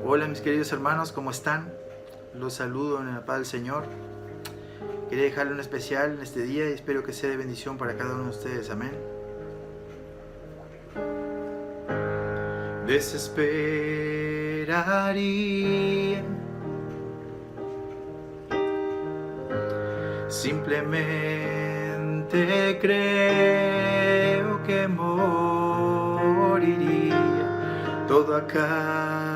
Hola mis queridos hermanos, ¿cómo están? Los saludo en la paz del Señor. Quería dejarle un especial en este día y espero que sea de bendición para cada uno de ustedes. Amén. Desesperaría simplemente creo que moriría, todo acabaría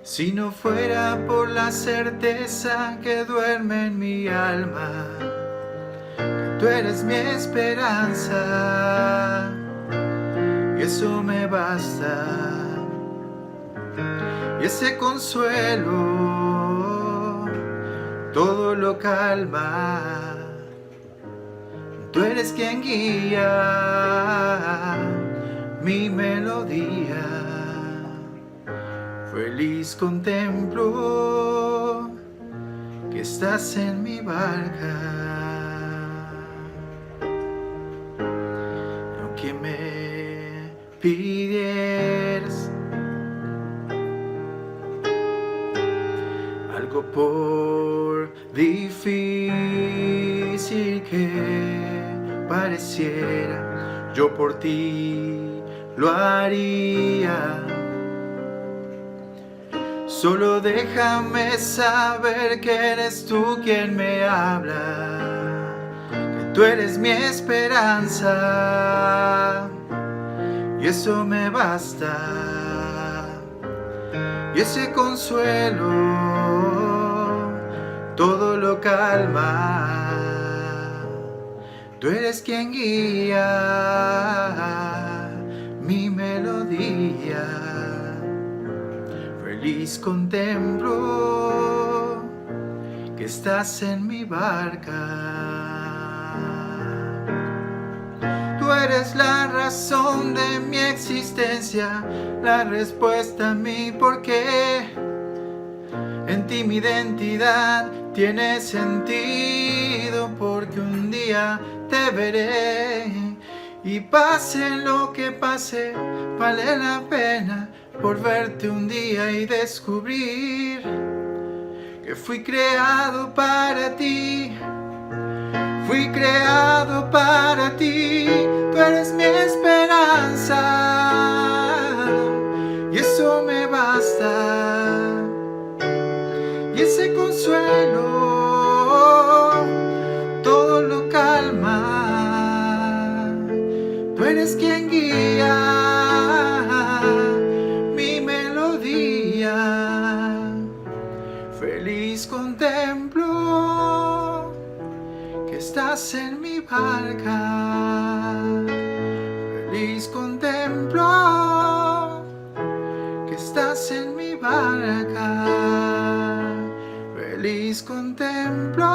si no fuera por la certeza que duerme en mi alma, que tú eres mi esperanza y eso me basta. Y ese consuelo todo lo calma. Tú eres quien guía mi melodía. Feliz contemplo que estás en mi barca. Aunque me pidieras algo por difícil que pareciera, yo por ti lo haría. Solo déjame saber que eres tú quien me habla, que tú eres mi esperanza y eso me basta. Y ese consuelo todo lo calma. Tú eres quien guía mi melodía. Feliz contemplo que estás en mi barca. Tú eres la razón de mi existencia, la respuesta a mi porqué. En ti mi identidad tiene sentido, porque un día te veré. Y pase lo que pase, vale la pena por verte un día y descubrir que fui creado para ti. Fui creado para ti, tú eres mi esperanza y eso me basta. Y ese consuelo todo lo calma. Tú eres quien guía mi melodía. Feliz contemplo que estás en mi barca. Feliz contemplo que estás en mi barca. Feliz contemplo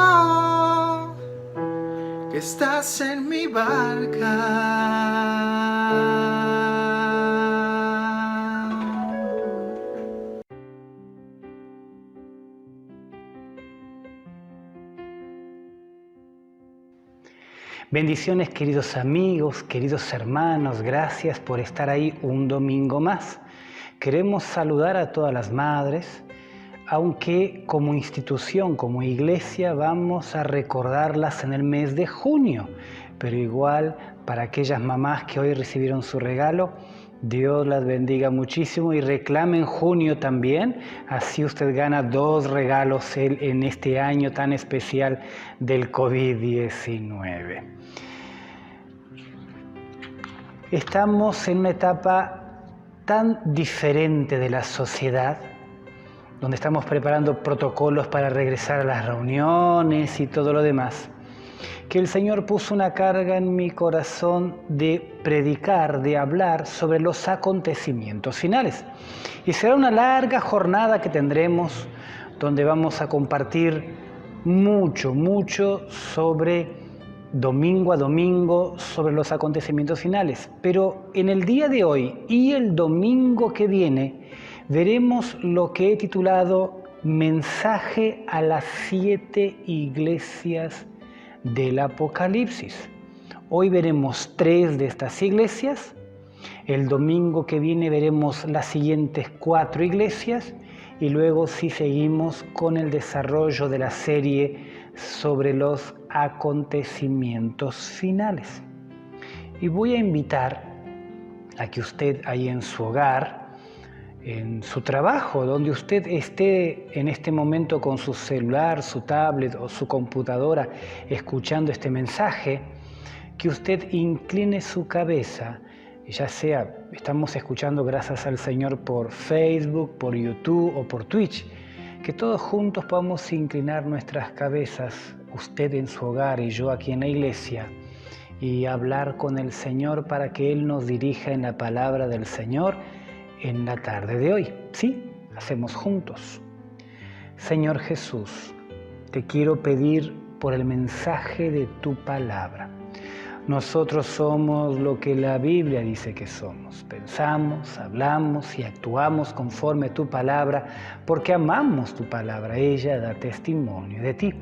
que estás en mi barca. Bendiciones, queridos amigos, queridos hermanos, gracias por estar ahí un domingo más. Queremos saludar a todas las madres, aunque como institución, como iglesia, vamos a recordarlas en el mes de junio, pero igual para aquellas mamás que hoy recibieron su regalo, Dios las bendiga muchísimo y reclame en junio también, así usted gana 2 regalos en este año tan especial del COVID-19. Estamos en una etapa tan diferente de la sociedad, donde estamos preparando protocolos para regresar a las reuniones y todo lo demás, que el Señor puso una carga en mi corazón de predicar, de hablar sobre los acontecimientos finales. Y será una larga jornada que tendremos, donde vamos a compartir mucho sobre domingo a domingo sobre los acontecimientos finales. Pero en el día de hoy y el domingo que viene veremos lo que he titulado Mensaje a las 7 iglesias del Apocalipsis. Hoy veremos 3 de estas iglesias El domingo que viene veremos las siguientes 4 iglesias y luego sí seguimos con el desarrollo de la serie sobre los acontecimientos finales. Y voy a invitar a que usted ahí en su hogar, en su trabajo, donde usted esté en este momento con su celular, su tablet o su computadora escuchando este mensaje, que usted incline su cabeza, ya sea estamos escuchando gracias al Señor por Facebook, por YouTube o por Twitch, que todos juntos podamos inclinar nuestras cabezas, usted en su hogar y yo aquí en la iglesia, y hablar con el Señor para que Él nos dirija en la palabra del Señor en la tarde de hoy. ¿Sí? Hacemos juntos. Señor Jesús, te quiero pedir por el mensaje de tu palabra. Nosotros somos lo que la Biblia dice que somos. Pensamos, hablamos y actuamos conforme a tu palabra porque amamos tu palabra. Ella da testimonio de ti.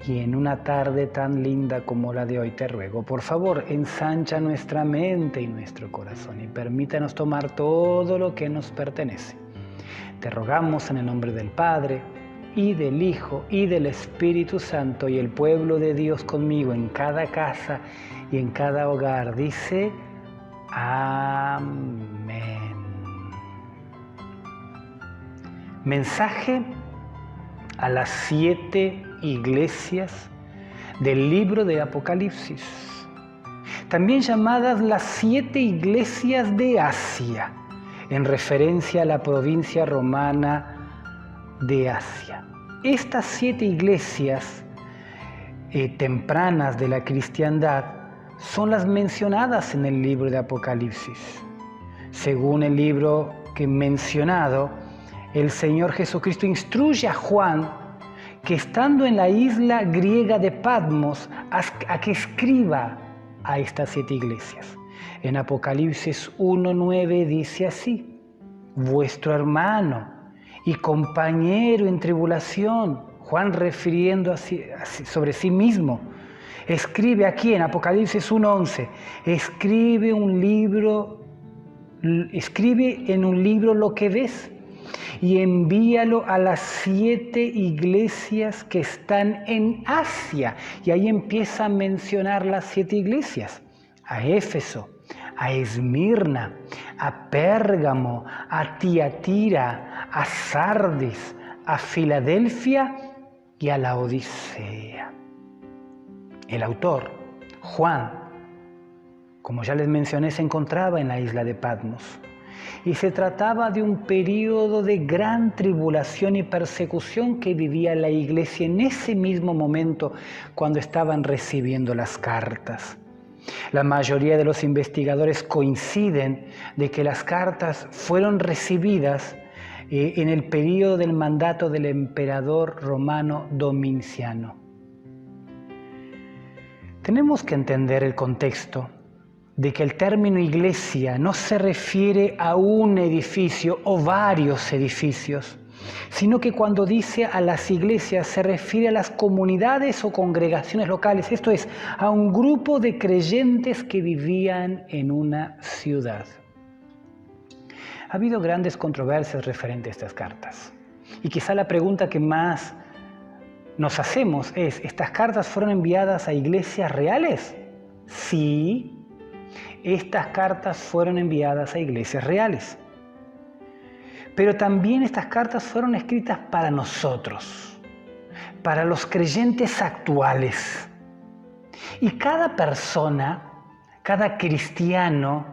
Y en una tarde tan linda como la de hoy te ruego, por favor, ensancha nuestra mente y nuestro corazón y permítanos tomar todo lo que nos pertenece. Te rogamos en el nombre del Padre, y del Hijo, y del Espíritu Santo, y el pueblo de Dios conmigo en cada casa y en cada hogar, dice, amén. Mensaje a las 7 iglesias del libro de Apocalipsis, también llamadas las 7 iglesias de Asia, en referencia a la provincia romana de Asia. Estas 7 iglesias tempranas de la cristiandad son las mencionadas en el libro de Apocalipsis. Según el libro que he mencionado, el Señor Jesucristo instruye a Juan que estando en la isla griega de Patmos, a que escriba a estas 7 iglesias. En Apocalipsis 1:9 dice así: vuestro hermano y compañero en tribulación, Juan refiriendo sobre sí mismo, escribe aquí en Apocalipsis 1:11, escribe en un libro lo que ves y envíalo a las 7 iglesias que están en Asia. Y ahí empieza a mencionar las 7 iglesias: a Éfeso, a Esmirna, a Pérgamo, a Tiatira, a Sardis, a Filadelfia y a la Odisea. El autor, Juan, como ya les mencioné, se encontraba en la isla de Patmos. Y se trataba de un periodo de gran tribulación y persecución que vivía la iglesia en ese mismo momento cuando estaban recibiendo las cartas. La mayoría de los investigadores coinciden de que las cartas fueron recibidas en el periodo del mandato del emperador romano Domiciano. Tenemos que entender el contexto de que el término iglesia no se refiere a un edificio o varios edificios, sino que cuando dice a las iglesias se refiere a las comunidades o congregaciones locales, esto es, a un grupo de creyentes que vivían en una ciudad. Ha habido grandes controversias referentes a estas cartas, y quizá la pregunta que más nos hacemos es, ¿estas cartas fueron enviadas a iglesias reales? Sí. Estas cartas fueron enviadas a iglesias reales. Pero también estas cartas fueron escritas para nosotros, para los creyentes actuales. Y cada persona, cada cristiano,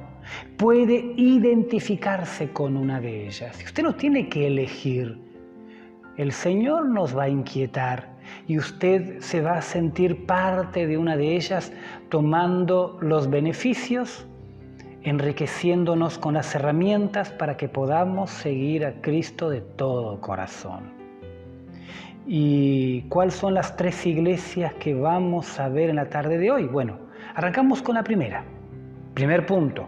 puede identificarse con una de ellas. Y usted no tiene que elegir. El Señor nos va a inquietar y usted se va a sentir parte de una de ellas, tomando los beneficios, enriqueciéndonos con las herramientas para que podamos seguir a Cristo de todo corazón. ¿Y cuáles son las 3 iglesias que vamos a ver en la tarde de hoy? Bueno, arrancamos con la primera. Primer punto,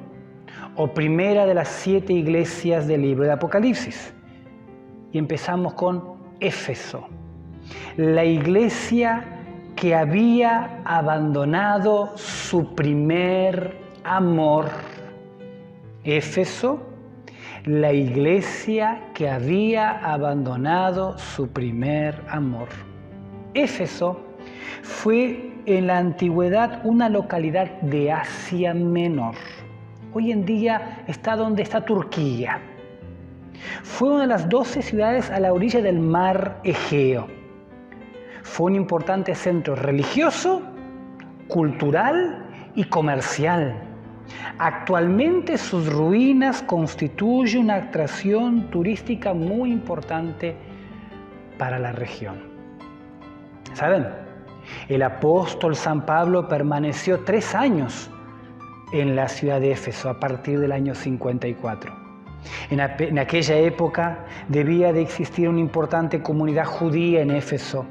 o primera de las 7 iglesias del libro de Apocalipsis. Y empezamos con Éfeso, la iglesia que había abandonado su primer amor. Éfeso, la iglesia que había abandonado su primer amor. Éfeso fue en la antigüedad una localidad de Asia Menor. Hoy en día está donde está Turquía. Fue una de las 12 ciudades a la orilla del mar Egeo. Fue un importante centro religioso, cultural y comercial. Actualmente sus ruinas constituyen una atracción turística muy importante para la región. ¿Saben? El apóstol San Pablo permaneció 3 años en la ciudad de Éfeso a partir del año 54. En aquella época debía de existir una importante comunidad judía en Éfeso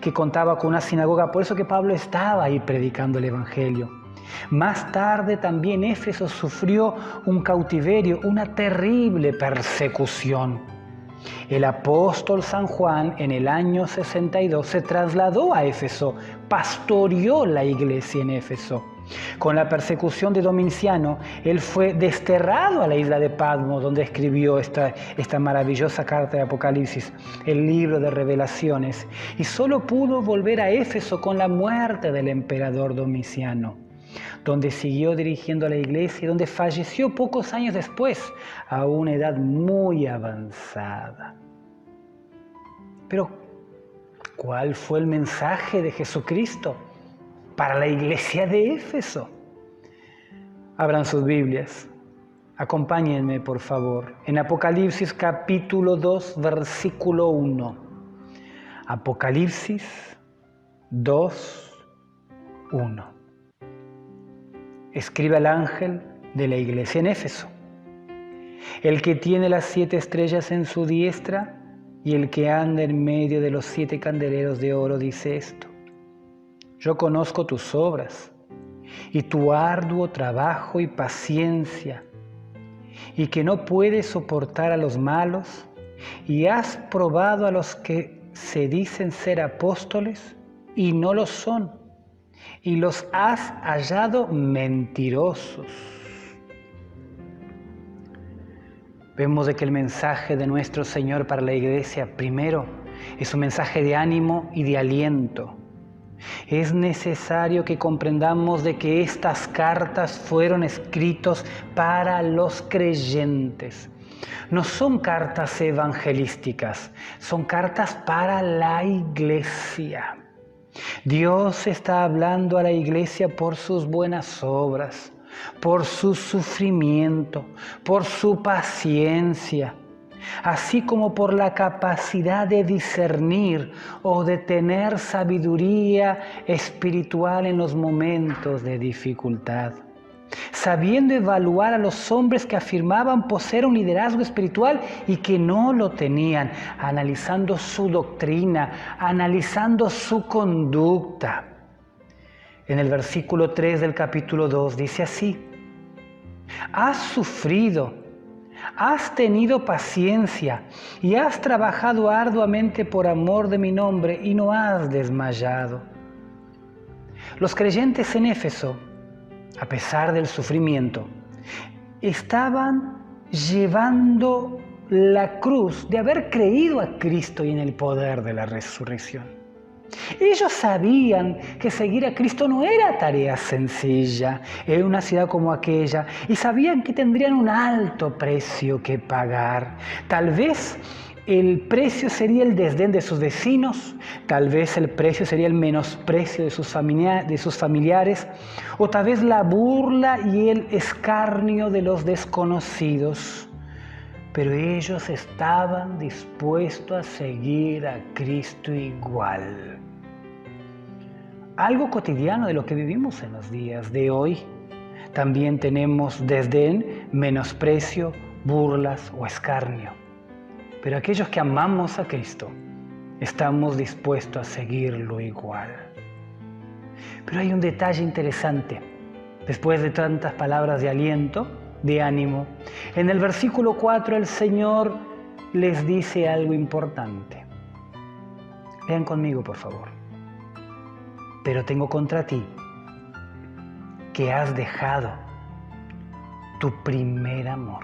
que contaba con una sinagoga, por eso que Pablo estaba ahí predicando el Evangelio. Más tarde también Éfeso sufrió un cautiverio, una terrible persecución. El apóstol San Juan en el año 62 se trasladó a Éfeso, pastoreó la iglesia en Éfeso. Con la persecución de Domiciano, él fue desterrado a la isla de Patmos, donde escribió esta maravillosa carta de Apocalipsis, el libro de Revelaciones, y solo pudo volver a Éfeso con la muerte del emperador Domiciano, donde siguió dirigiendo a la iglesia y donde falleció pocos años después, a una edad muy avanzada. Pero, ¿cuál fue el mensaje de Jesucristo para la iglesia de Éfeso? Abran sus Biblias, acompáñenme por favor, en Apocalipsis capítulo 2, versículo 1. Apocalipsis 2, 1. Escribe al ángel de la iglesia en Éfeso: el que tiene las 7 estrellas en su diestra y el que anda en medio de los 7 candeleros de oro dice esto: yo conozco tus obras y tu arduo trabajo y paciencia, y que no puedes soportar a los malos, y has probado a los que se dicen ser apóstoles y no lo son, y los has hallado mentirosos. Vemos de que el mensaje de nuestro Señor para la iglesia, primero, es un mensaje de ánimo y de aliento. Es necesario que comprendamos de que estas cartas fueron escritas para los creyentes. No son cartas evangelísticas, son cartas para la iglesia. Dios está hablando a la iglesia por sus buenas obras, por su sufrimiento, por su paciencia, así como por la capacidad de discernir o de tener sabiduría espiritual en los momentos de dificultad, sabiendo evaluar a los hombres que afirmaban poseer un liderazgo espiritual y que no lo tenían, analizando su doctrina, analizando su conducta. En el versículo 3 del capítulo 2 dice así: has sufrido, has tenido paciencia y has trabajado arduamente por amor de mi nombre y no has desmayado. Los creyentes en Éfeso, a pesar del sufrimiento, estaban llevando la cruz de haber creído a Cristo y en el poder de la resurrección. Ellos sabían que seguir a Cristo no era tarea sencilla en una ciudad como aquella, y sabían que tendrían un alto precio que pagar. Tal vez el precio sería el desdén de sus vecinos, tal vez el precio sería el menosprecio de sus familiares, o tal vez la burla y el escarnio de los desconocidos. Pero ellos estaban dispuestos a seguir a Cristo igual. Algo cotidiano de lo que vivimos en los días de hoy. También tenemos desdén, menosprecio, burlas o escarnio. Pero aquellos que amamos a Cristo, estamos dispuestos a seguirlo igual. Pero hay un detalle interesante. Después de tantas palabras de aliento, de ánimo, en el versículo 4 el Señor les dice algo importante. Vean conmigo, por favor. Pero tengo contra ti que has dejado tu primer amor.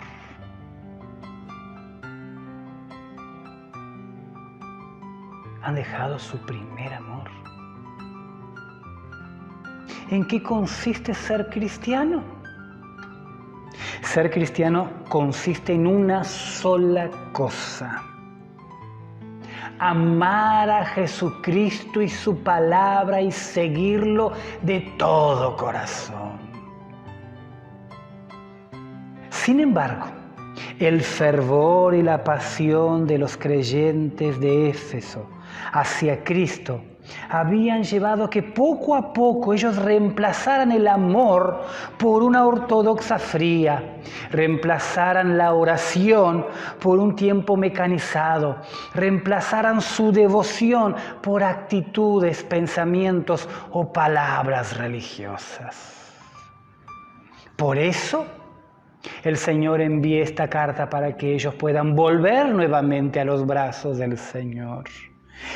Han dejado su primer amor. ¿En qué consiste ser cristiano? Ser cristiano consiste en una sola cosa: amar a Jesucristo y su palabra y seguirlo de todo corazón. Sin embargo, el fervor y la pasión de los creyentes de Éfeso hacia Cristo habían llevado a que poco a poco ellos reemplazaran el amor por una ortodoxa fría, reemplazaran la oración por un tiempo mecanizado, reemplazaran su devoción por actitudes, pensamientos o palabras religiosas. Por eso, el Señor envía esta carta para que ellos puedan volver nuevamente a los brazos del Señor,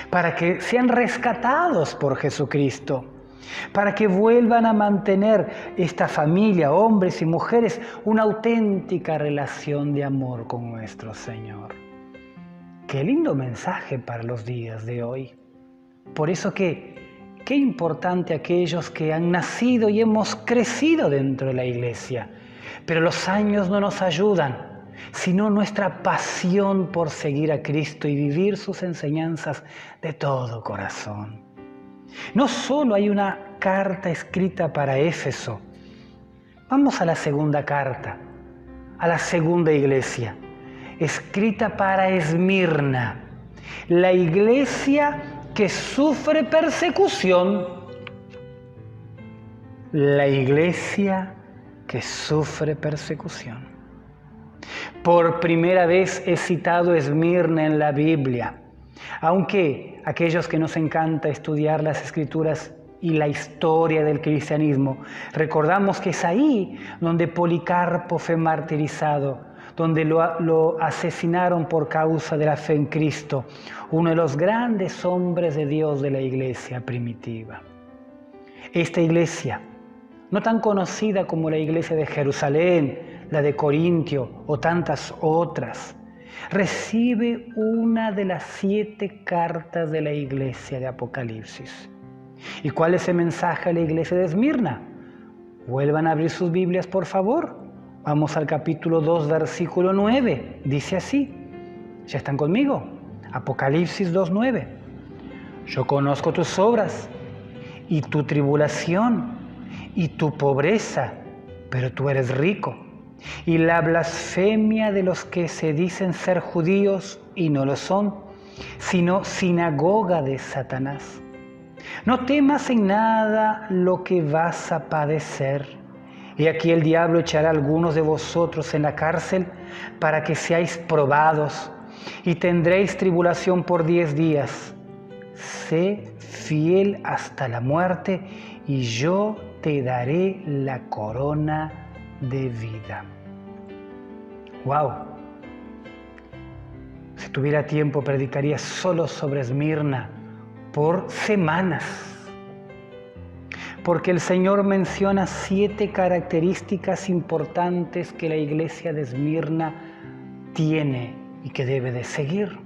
para que sean rescatados por Jesucristo, para que vuelvan a mantener esta familia, hombres y mujeres, una auténtica relación de amor con nuestro Señor. Qué lindo mensaje para los días de hoy. Por eso qué importante aquellos que han nacido y hemos crecido dentro de la iglesia, pero los años no nos ayudan, sino nuestra pasión por seguir a Cristo y vivir sus enseñanzas de todo corazón. No solo hay una carta escrita para Éfeso. Vamos a la segunda carta, a la segunda iglesia, escrita para Esmirna, la iglesia que sufre persecución. La iglesia que sufre persecución. Por primera vez he citado Esmirna en la Biblia, aunque aquellos que nos encanta estudiar las Escrituras y la historia del cristianismo, recordamos que es ahí donde Policarpo fue martirizado, donde lo asesinaron por causa de la fe en Cristo, uno de los grandes hombres de Dios de la iglesia primitiva. Esta iglesia, no tan conocida como la iglesia de Jerusalén, la de Corintio o tantas otras, recibe una de las 7 cartas de la iglesia de Apocalipsis. ¿Y cuál es el mensaje a la iglesia de Esmirna? Vuelvan a abrir sus Biblias, por favor. Vamos al capítulo 2, versículo 9. Dice así. ¿Ya están conmigo? Apocalipsis 2:9. Yo conozco tus obras y tu tribulación y tu pobreza, pero tú eres rico, y la blasfemia de los que se dicen ser judíos y no lo son, sino sinagoga de Satanás. No temas en nada lo que vas a padecer. Y aquí el diablo echará a algunos de vosotros en la cárcel para que seáis probados, y tendréis tribulación por 10 días. Sé fiel hasta la muerte, y yo te daré la corona de vida. ¡Wow! Si tuviera tiempo, predicaría solo sobre Esmirna por semanas. Porque el Señor menciona 7 características importantes que la iglesia de Esmirna tiene y que debe de seguir.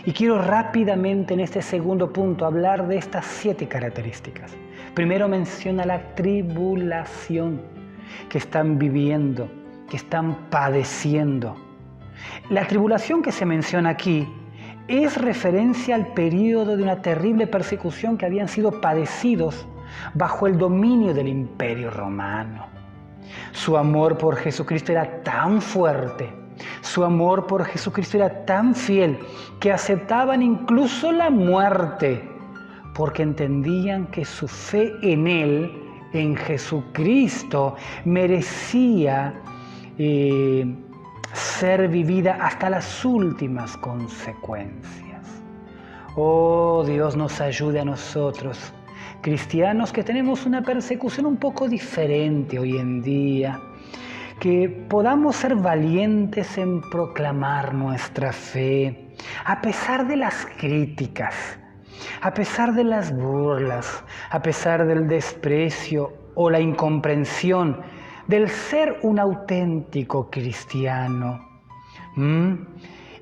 Y quiero rápidamente en este segundo punto hablar de estas 7 características. Primero menciona la tribulación que están viviendo, que están padeciendo. La tribulación que se menciona aquí es referencia al periodo de una terrible persecución que habían sido padecidos bajo el dominio del Imperio Romano. Su amor por Jesucristo era tan fuerte, su amor por Jesucristo era tan fiel, que aceptaban incluso la muerte, porque entendían que su fe en Él, en Jesucristo, merecía ser vivida hasta las últimas consecuencias. Oh, Dios nos ayude a nosotros, cristianos que tenemos una persecución un poco diferente hoy en día, que podamos ser valientes en proclamar nuestra fe, a pesar de las críticas, a pesar de las burlas, a pesar del desprecio o la incomprensión, del ser un auténtico cristiano,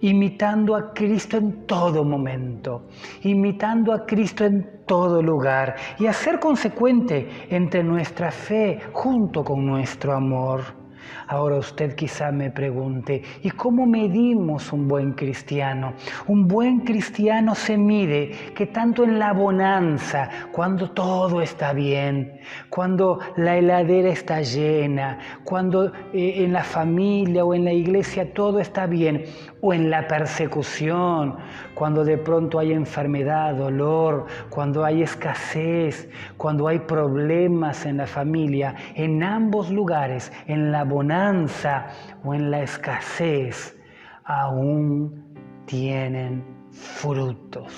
imitando a Cristo en todo momento, imitando a Cristo en todo lugar y a ser consecuente entre nuestra fe junto con nuestro amor. Ahora usted quizá me pregunte, ¿y cómo medimos un buen cristiano? Un buen cristiano se mide que tanto en la bonanza, cuando todo está bien, cuando la heladera está llena, cuando en la familia o en la iglesia todo está bien, o en la persecución, cuando de pronto hay enfermedad, dolor, cuando hay escasez, cuando hay problemas en la familia, en ambos lugares, en la bonanza o en la escasez, aún tienen frutos.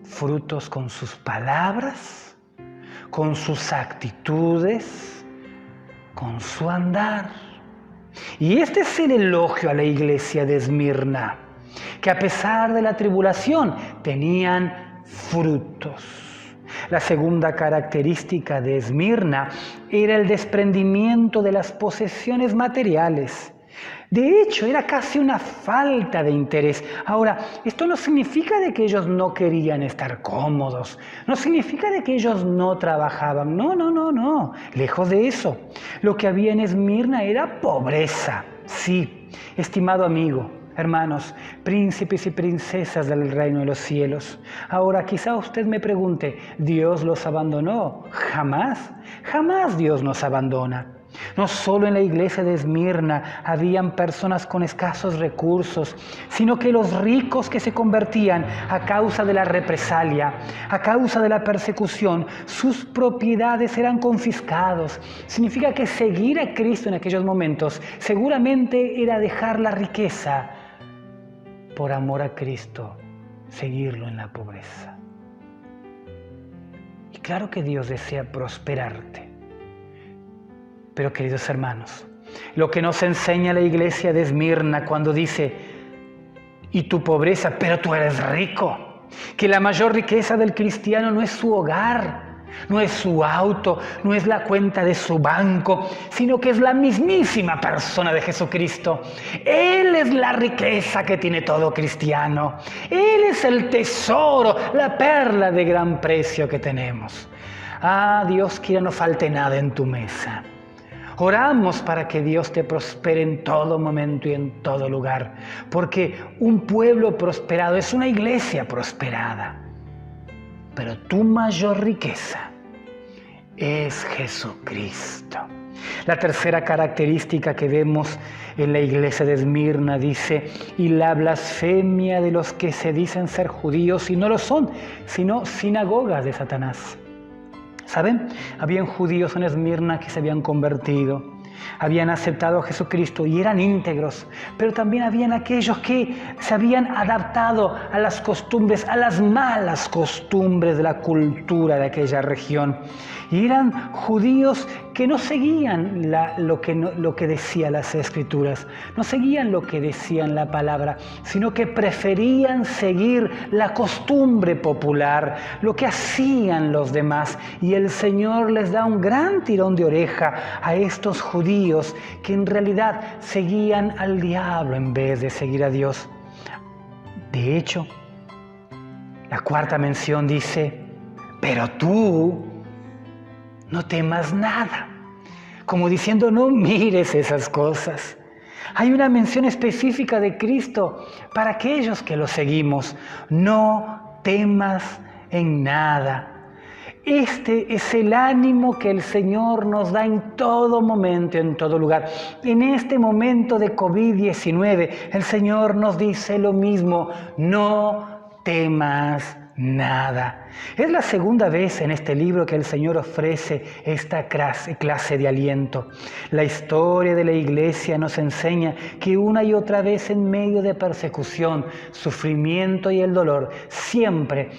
Frutos con sus palabras, con sus actitudes, con su andar. Y este es el elogio a la iglesia de Esmirna, que a pesar de la tribulación tenían frutos. La segunda característica de Esmirna era el desprendimiento de las posesiones materiales. De hecho, era casi una falta de interés. Ahora, esto no significa de que ellos no querían estar cómodos, no significa de que ellos no trabajaban, no, lejos de eso. Lo que había en Esmirna era pobreza, sí, estimado amigo. Hermanos, príncipes y princesas del reino de los cielos. Ahora quizá usted me pregunte, ¿Dios los abandonó? Jamás, jamás Dios nos abandona. No solo en la iglesia de Esmirna habían personas con escasos recursos, sino que los ricos que se convertían a causa de la represalia, a causa de la persecución, sus propiedades eran confiscados. Significa que seguir a Cristo en aquellos momentos seguramente era dejar la riqueza por amor a Cristo, seguirlo en la pobreza. Y claro que Dios desea prosperarte. Pero queridos hermanos, lo que nos enseña la iglesia de Esmirna cuando dice, y tu pobreza, pero tú eres rico, que la mayor riqueza del cristiano no es su hogar, no es su auto, no es la cuenta de su banco, sino que es la mismísima persona de Jesucristo. Él es la riqueza que tiene todo cristiano. Él es el tesoro, la perla de gran precio que tenemos. Ah, Dios quiera no falte nada en tu mesa. Oramos para que Dios te prospere en todo momento y en todo lugar, porque un pueblo prosperado es una iglesia prosperada. Pero tu mayor riqueza es Jesucristo. La tercera característica que vemos en la iglesia de Esmirna dice, y la blasfemia de los que se dicen ser judíos y no lo son, sino sinagogas de Satanás. ¿Saben? Habían judíos en Esmirna que se habían convertido, habían aceptado a Jesucristo y eran íntegros, pero también habían aquellos que se habían adaptado a las costumbres, a las malas costumbres de la cultura de aquella región. Y eran judíos que no seguían lo que decían las Escrituras, no seguían lo que decían la palabra, sino que preferían seguir la costumbre popular, lo que hacían los demás. Y el Señor les da un gran tirón de oreja a estos judíos que en realidad seguían al diablo en vez de seguir a Dios. De hecho, la cuarta mención dice, pero tú no temas nada, como diciendo, no mires esas cosas. Hay una mención específica de Cristo para aquellos que lo seguimos. No temas en nada. Este es el ánimo que el Señor nos da en todo momento, en todo lugar. En este momento de COVID-19, el Señor nos dice lo mismo, no temas nada. Es la segunda vez en este libro que el Señor ofrece esta clase de aliento. La historia de la iglesia nos enseña que una y otra vez en medio de persecución, sufrimiento y el dolor, siempre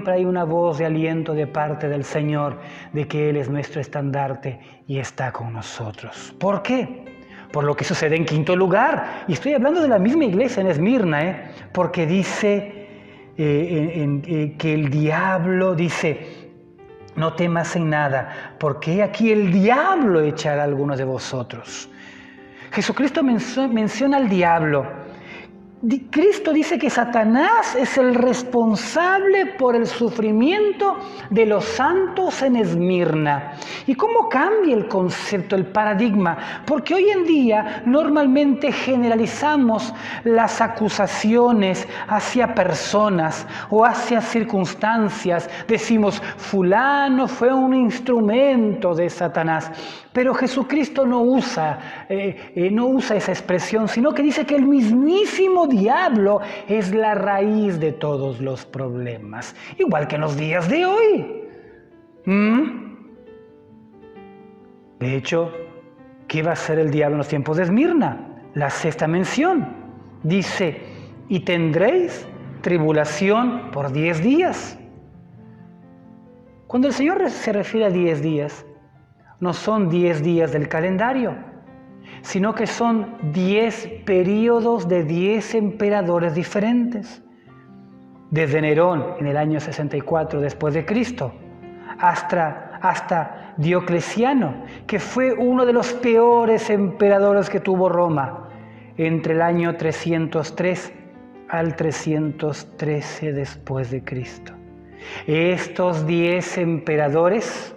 hay una voz de aliento de parte del Señor, de que Él es nuestro estandarte y está con nosotros. ¿Por qué? Por lo que sucede en quinto lugar. Y estoy hablando de la misma iglesia en Esmirna, porque dice que el diablo dice, no temas en nada, porque he aquí el diablo echará a algunos de vosotros. Jesucristo menciona al diablo. Cristo dice que Satanás es el responsable por el sufrimiento de los santos en Esmirna. ¿Y cómo cambia el concepto, el paradigma? Porque hoy en día normalmente generalizamos las acusaciones hacia personas o hacia circunstancias. Decimos, fulano fue un instrumento de Satanás. Pero Jesucristo no usa esa expresión, sino que dice que el mismísimo diablo es la raíz de todos los problemas, igual que en los días de hoy. De hecho, ¿qué va a hacer el diablo en los tiempos de Esmirna? La sexta mención. Dice, y tendréis tribulación por 10 días. Cuando el Señor se refiere a 10 días, no son 10 días del calendario, sino que son 10 periodos de 10 emperadores diferentes. Desde Nerón en el año 64 después de Cristo, hasta Diocleciano, que fue uno de los peores emperadores que tuvo Roma, entre el año 303 al 313 después de Cristo. Estos 10 emperadores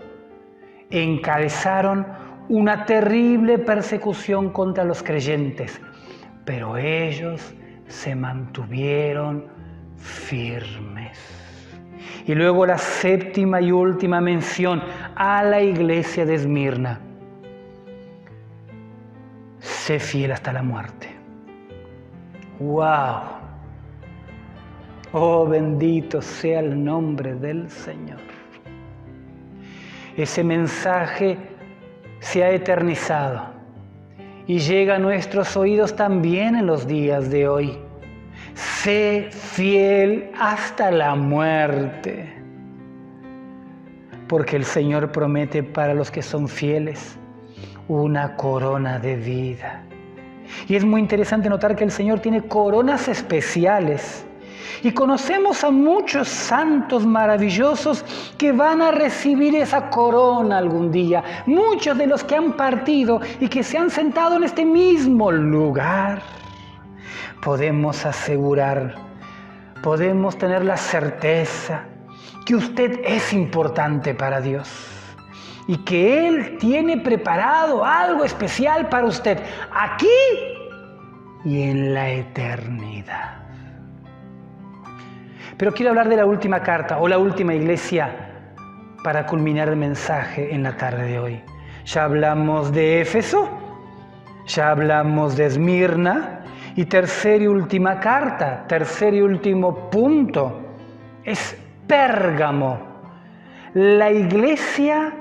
encabezaron una terrible persecución contra los creyentes, pero ellos se mantuvieron firmes. Y luego la séptima y última mención a la iglesia de Esmirna. Sé fiel hasta la muerte. ¡Wow! Oh, bendito sea el nombre del Señor. Ese mensaje se ha eternizado y llega a nuestros oídos también en los días de hoy. Sé fiel hasta la muerte, porque el Señor promete para los que son fieles una corona de vida. Y es muy interesante notar que el Señor tiene coronas especiales. Y conocemos a muchos santos maravillosos que van a recibir esa corona algún día. Muchos de los que han partido y que se han sentado en este mismo lugar. Podemos asegurar, podemos tener la certeza que usted es importante para Dios y que Él tiene preparado algo especial para usted aquí y en la eternidad. Pero quiero hablar de la última carta o la última iglesia para culminar el mensaje en la tarde de hoy. Ya hablamos de Éfeso, ya hablamos de Esmirna y tercera y última carta, tercer y último punto es Pérgamo, la iglesia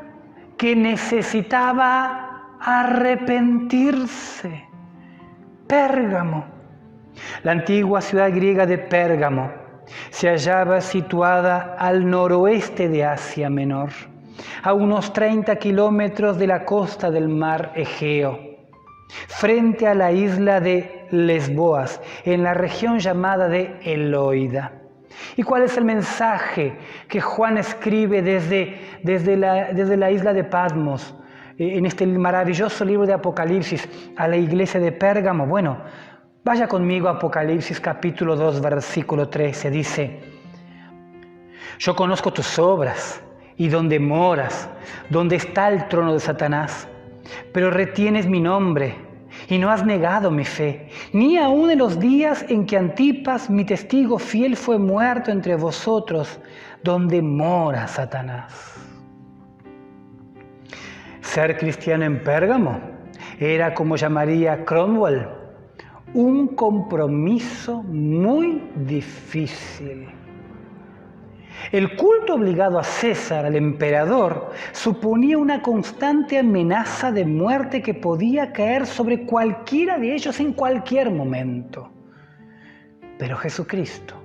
que necesitaba arrepentirse. Pérgamo, la antigua ciudad griega de Pérgamo, se hallaba situada al noroeste de Asia Menor, a unos 30 kilómetros de la costa del mar Egeo, frente a la isla de Lesboas, en la región llamada de Eloida. ¿Y cuál es el mensaje que Juan escribe desde la isla de Patmos, en este maravilloso libro de Apocalipsis, a la iglesia de Pérgamo? Bueno, vaya conmigo a Apocalipsis capítulo 2, versículo 13. Dice, yo conozco tus obras y dónde moras, dónde está el trono de Satanás, pero retienes mi nombre y no has negado mi fe, ni aun en los días en que Antipas, mi testigo fiel, fue muerto entre vosotros, donde mora Satanás. Ser cristiano en Pérgamo era, como llamaría Cromwell, un compromiso muy difícil. El culto obligado a César, al emperador, suponía una constante amenaza de muerte que podía caer sobre cualquiera de ellos en cualquier momento. Pero Jesucristo,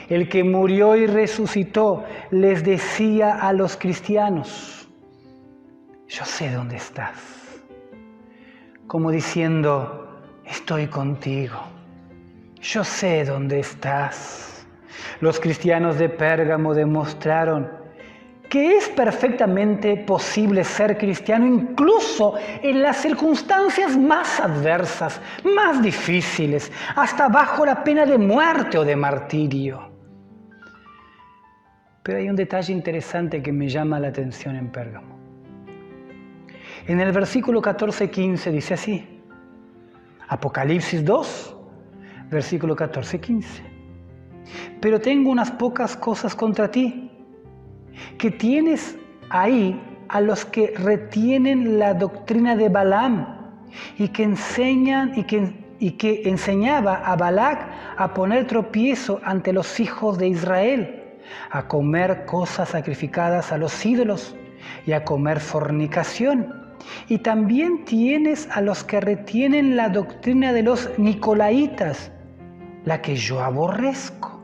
el que murió y resucitó, les decía a los cristianos, yo sé dónde estás. Como diciendo, estoy contigo. Yo sé dónde estás. Los cristianos de Pérgamo demostraron que es perfectamente posible ser cristiano incluso en las circunstancias más adversas, más difíciles, hasta bajo la pena de muerte o de martirio. Pero hay un detalle interesante que me llama la atención en Pérgamo. En el versículo 14-15 dice así, Apocalipsis 2, versículo 14-15. Pero tengo unas pocas cosas contra ti, que tienes ahí a los que retienen la doctrina de Balaam y que enseñaba a Balac a poner tropiezo ante los hijos de Israel, a comer cosas sacrificadas a los ídolos y a comer fornicación. Y también tienes a los que retienen la doctrina de los nicolaitas, la que yo aborrezco.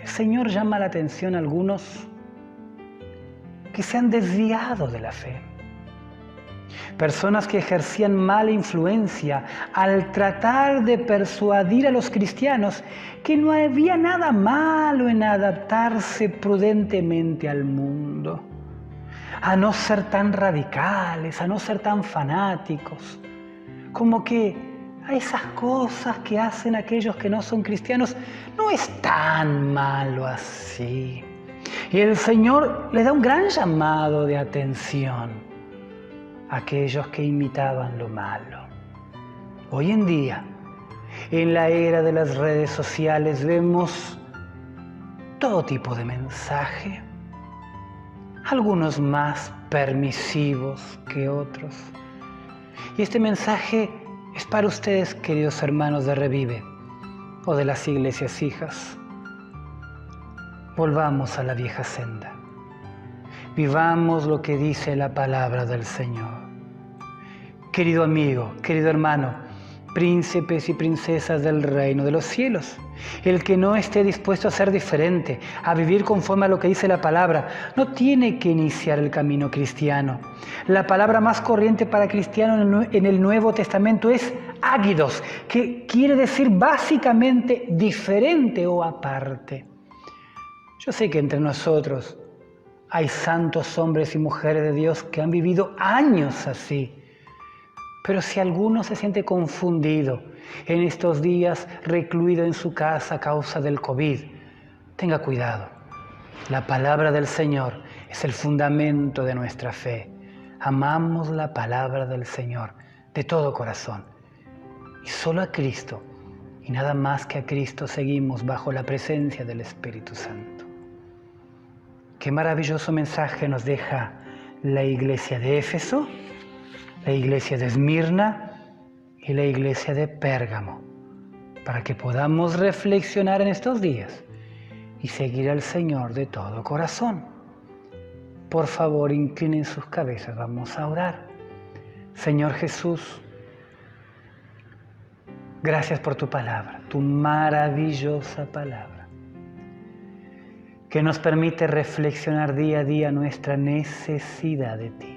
El Señor llama la atención a algunos que se han desviado de la fe. Personas que ejercían mala influencia al tratar de persuadir a los cristianos que no había nada malo en adaptarse prudentemente al mundo, a no ser tan radicales, a no ser tan fanáticos, como que a esas cosas que hacen aquellos que no son cristianos no es tan malo así. Y el Señor le da un gran llamado de atención aquellos que imitaban lo malo. Hoy en día, en la era de las redes sociales, vemos todo tipo de mensaje, algunos más permisivos que otros. Y este mensaje es para ustedes, queridos hermanos de Revive o de las iglesias hijas. Volvamos a la vieja senda. Vivamos lo que dice la palabra del Señor. Querido amigo, querido hermano, príncipes y princesas del reino de los cielos, el que no esté dispuesto a ser diferente, a vivir conforme a lo que dice la palabra, no tiene que iniciar el camino cristiano. La palabra más corriente para cristiano en el Nuevo Testamento es ágidos, que quiere decir básicamente diferente o aparte. Yo sé que entre nosotros hay santos hombres y mujeres de Dios que han vivido años así. Pero si alguno se siente confundido en estos días, recluido en su casa a causa del COVID, tenga cuidado. La palabra del Señor es el fundamento de nuestra fe. Amamos la palabra del Señor de todo corazón. Y solo a Cristo, y nada más que a Cristo, seguimos bajo la presencia del Espíritu Santo. Qué maravilloso mensaje nos deja la iglesia de Éfeso, la iglesia de Esmirna y la iglesia de Pérgamo, para que podamos reflexionar en estos días y seguir al Señor de todo corazón. Por favor, inclinen sus cabezas, vamos a orar. Señor Jesús, gracias por tu palabra, tu maravillosa palabra, que nos permite reflexionar día a día nuestra necesidad de ti,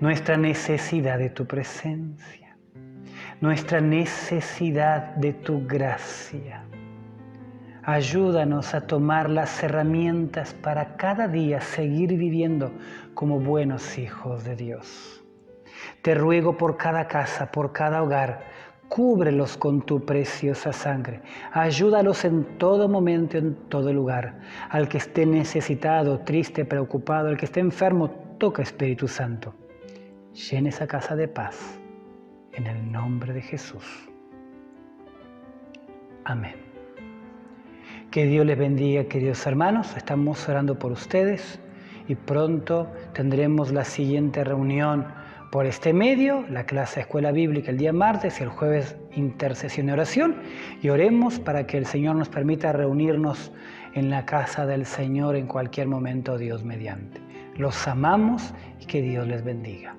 nuestra necesidad de tu presencia, nuestra necesidad de tu gracia. Ayúdanos a tomar las herramientas para cada día seguir viviendo como buenos hijos de Dios. Te ruego por cada casa, por cada hogar, cúbrelos con tu preciosa sangre. Ayúdalos en todo momento, en todo lugar. Al que esté necesitado, triste, preocupado, al que esté enfermo, toca Espíritu Santo. Llena esa casa de paz. En el nombre de Jesús. Amén. Que Dios les bendiga, queridos hermanos. Estamos orando por ustedes y pronto tendremos la siguiente reunión por este medio, la clase de Escuela Bíblica el día martes y el jueves intercesión y oración, y oremos para que el Señor nos permita reunirnos en la casa del Señor en cualquier momento, Dios mediante. Los amamos y que Dios les bendiga.